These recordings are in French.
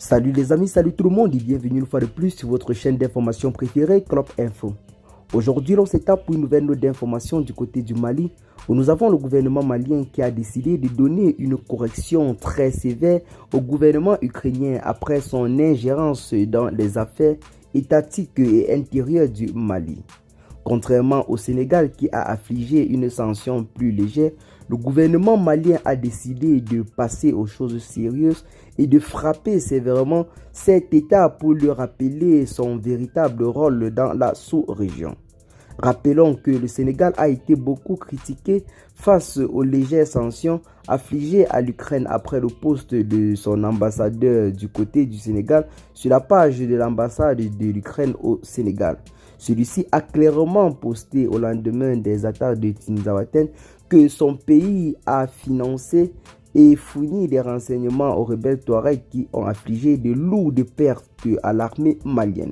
Salut les amis, salut tout le monde et bienvenue une fois de plus sur votre chaîne d'information préférée, Clop Info. Aujourd'hui, on s'étape pour une nouvelle note d'information du côté du Mali, où nous avons le gouvernement malien qui a décidé de donner une correction très sévère au gouvernement ukrainien après son ingérence dans les affaires étatiques et intérieures du Mali. Contrairement au Sénégal qui a affligé une sanction plus légère, le gouvernement malien a décidé de passer aux choses sérieuses et de frapper sévèrement cet État pour lui rappeler son véritable rôle dans la sous-région. Rappelons que le Sénégal a été beaucoup critiqué face aux légères sanctions affligées à l'Ukraine après le poste de son ambassadeur du côté du Sénégal sur la page de l'ambassade de l'Ukraine au Sénégal. Celui-ci a clairement posté au lendemain des attaques de Tinzaouaten que son pays a financé et fourni des renseignements aux rebelles Touaregs qui ont affligé de lourdes pertes à l'armée malienne.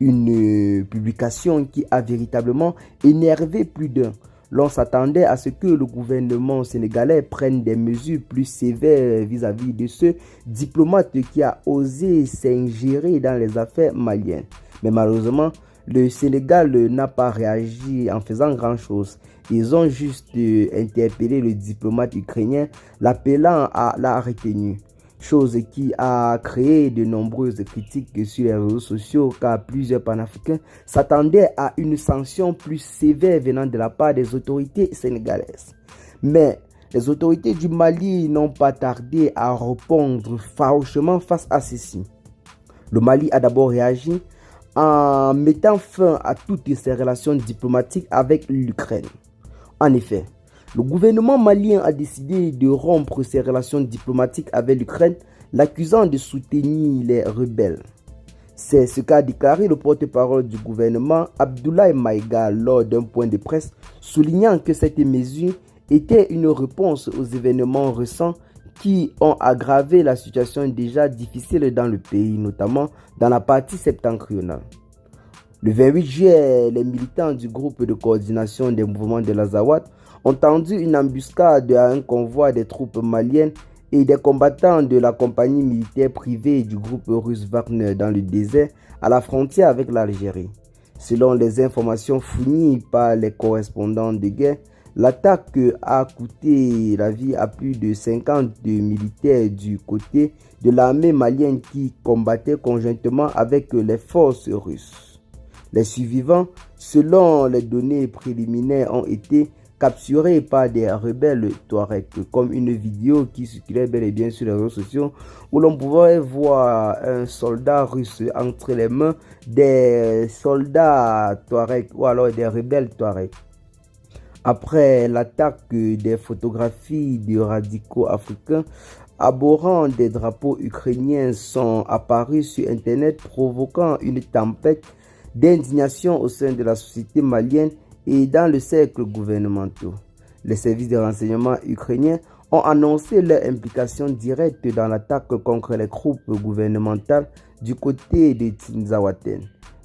Une publication qui a véritablement énervé plus d'un. L'on s'attendait à ce que le gouvernement sénégalais prenne des mesures plus sévères vis-à-vis de ce diplomate qui a osé s'ingérer dans les affaires maliennes. Mais malheureusement, le Sénégal n'a pas réagi en faisant grand-chose. Ils ont juste interpellé le diplomate ukrainien, l'appelant à la retenue. Chose qui a créé de nombreuses critiques sur les réseaux sociaux car plusieurs panafricains s'attendaient à une sanction plus sévère venant de la part des autorités sénégalaises. Mais les autorités du Mali n'ont pas tardé à répondre farouchement face à ceci. Le Mali a d'abord réagi en mettant fin à toutes ses relations diplomatiques avec l'Ukraine. En effet, le gouvernement malien a décidé de rompre ses relations diplomatiques avec l'Ukraine, l'accusant de soutenir les rebelles. C'est ce qu'a déclaré le porte-parole du gouvernement, Abdoulaye Maïga, lors d'un point de presse, soulignant que cette mesure était une réponse aux événements récents qui ont aggravé la situation déjà difficile dans le pays, notamment dans la partie septentrionale. Le 28 juillet, les militants du groupe de coordination des mouvements de l'Azawad ont tendu une embuscade à un convoi des troupes maliennes et des combattants de la compagnie militaire privée du groupe russe Wagner dans le désert à la frontière avec l'Algérie. Selon les informations fournies par les correspondants de guerre, l'attaque a coûté la vie à plus de 50 militaires du côté de l'armée malienne qui combattait conjointement avec les forces russes. Les survivants, selon les données préliminaires, ont été capturés par des rebelles Touaregs, comme une vidéo qui circulait bel et bien sur les réseaux sociaux où l'on pouvait voir un soldat russe entre les mains des soldats Touaregs ou alors des rebelles Touaregs. Après l'attaque, des photographies de radicaux africains abhorrant des drapeaux ukrainiens sont apparues sur Internet, provoquant une tempête d'indignation au sein de la société malienne et dans le cercle gouvernemental. Les services de renseignement ukrainiens ont annoncé leur implication directe dans l'attaque contre les troupes gouvernementales du côté de Tinzaouaten.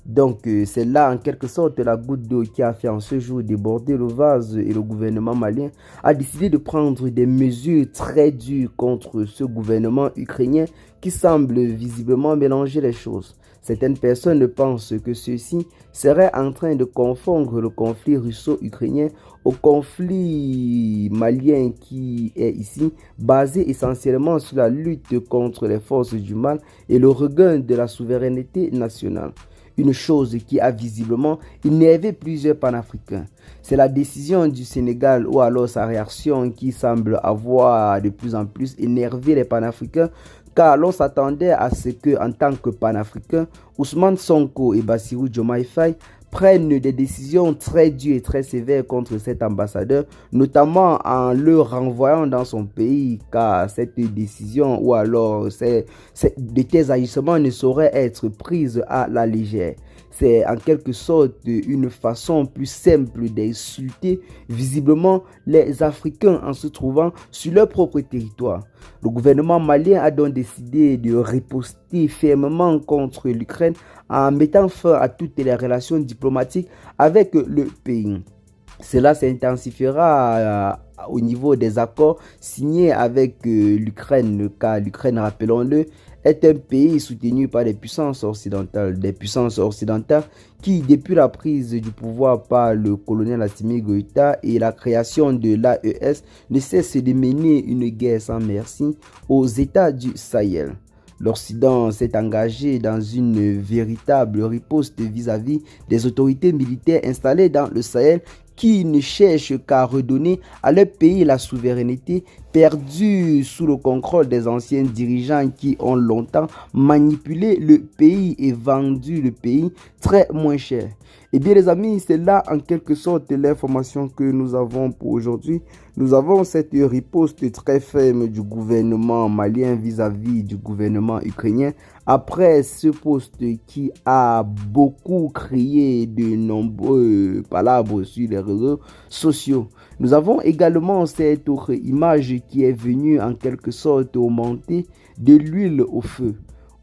Donc c'est là en quelque sorte la goutte d'eau qui a fait en ce jour déborder le vase et le gouvernement malien a décidé de prendre des mesures très dures contre ce gouvernement ukrainien qui semble visiblement mélanger les choses. Certaines personnes pensent que ceci serait en train de confondre le conflit russo-ukrainien au conflit malien qui est ici basé essentiellement sur la lutte contre les forces du mal et le regain de la souveraineté nationale. Une chose qui a visiblement énervé plusieurs panafricains. C'est la décision du Sénégal ou alors sa réaction qui semble avoir de plus en plus énervé les panafricains car l'on s'attendait à ce que, en tant que panafricains, Ousmane Sonko et Bassirou Diomaye Faye prennent des décisions très dures et très sévères contre cet ambassadeur, notamment en le renvoyant dans son pays, car cette décision ou alors de tels agissements ne sauraient être prises à la légère. C'est en quelque sorte une façon plus simple d'insulter visiblement les Africains en se trouvant sur leur propre territoire. Le gouvernement malien a donc décidé de riposter fermement contre l'Ukraine en mettant fin à toutes les relations diplomatiques avec le pays. Cela s'intensifiera au niveau des accords signés avec l'Ukraine, car l'Ukraine, rappelons-le, est un pays soutenu par des puissances occidentales qui, depuis la prise du pouvoir par le colonel Assimi Goïta et la création de l'AES, ne cesse de mener une guerre sans merci aux États du Sahel. L'Occident s'est engagé dans une véritable riposte vis-à-vis des autorités militaires installées dans le Sahel qui ne cherchent qu'à redonner à leur pays la souveraineté perdue sous le contrôle des anciens dirigeants qui ont longtemps manipulé le pays et vendu le pays très moins cher. Eh bien les amis, c'est là en quelque sorte l'information que nous avons pour aujourd'hui. Nous avons cette riposte très ferme du gouvernement malien vis-à-vis du gouvernement ukrainien après ce poste qui a beaucoup créé de nombreux palabres sur les réseaux sociaux. Nous avons également cette autre image qui est venue en quelque sorte augmenter de l'huile au feu,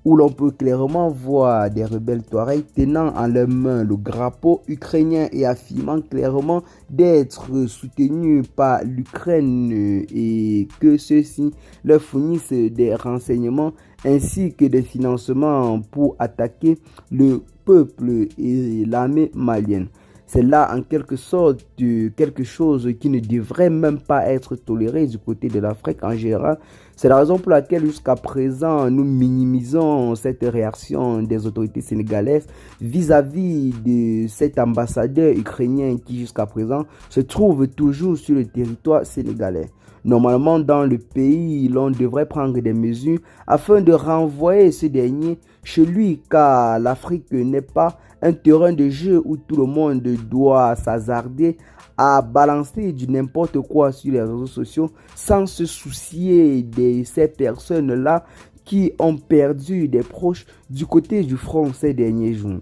où l'on peut clairement voir des rebelles Touaregs tenant en leurs mains le drapeau ukrainien et affirmant clairement d'être soutenus par l'Ukraine et que ceux-ci leur fournissent des renseignements ainsi que des financements pour attaquer le peuple et l'armée malienne. C'est là en quelque sorte quelque chose qui ne devrait même pas être toléré du côté de l'Afrique en général. C'est la raison pour laquelle jusqu'à présent nous minimisons cette réaction des autorités sénégalaises vis-à-vis de cet ambassadeur ukrainien qui jusqu'à présent se trouve toujours sur le territoire sénégalais. Normalement, dans le pays, l'on devrait prendre des mesures afin de renvoyer ce dernier chez lui, car l'Afrique n'est pas un terrain de jeu où tout le monde doit s'hasarder à balancer du n'importe quoi sur les réseaux sociaux sans se soucier de ces personnes-là qui ont perdu des proches du côté du front ces derniers jours.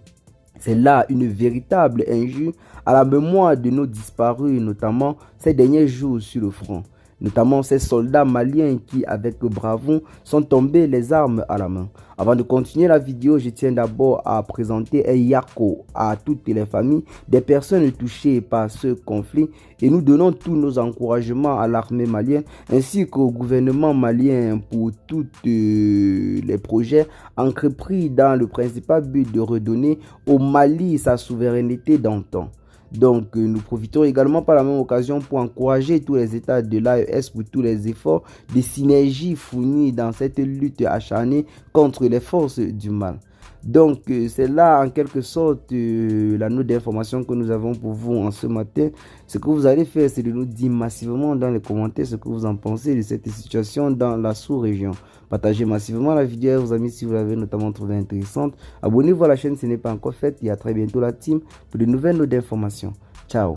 C'est là une véritable injure à la mémoire de nos disparus, notamment ces derniers jours sur le front. Notamment ces soldats maliens qui, avec bravoure, sont tombés les armes à la main. Avant de continuer la vidéo, je tiens d'abord à présenter un yako à toutes les familles des personnes touchées par ce conflit et nous donnons tous nos encouragements à l'armée malienne ainsi qu'au gouvernement malien pour tous les projets entrepris dans le principal but de redonner au Mali sa souveraineté d'antan. Donc, nous profitons également par la même occasion pour encourager tous les États de l'AES pour tous les efforts de synergie fournis dans cette lutte acharnée contre les forces du mal. Donc, c'est là en quelque sorte la note d'information que nous avons pour vous en ce matin. Ce que vous allez faire, c'est de nous dire massivement dans les commentaires ce que vous en pensez de cette situation dans la sous-région. Partagez massivement la vidéo à vos amis si vous l'avez notamment trouvé intéressante. Abonnez-vous à la chaîne si ce n'est pas encore fait et à très bientôt la team pour de nouvelles notes d'information. Ciao.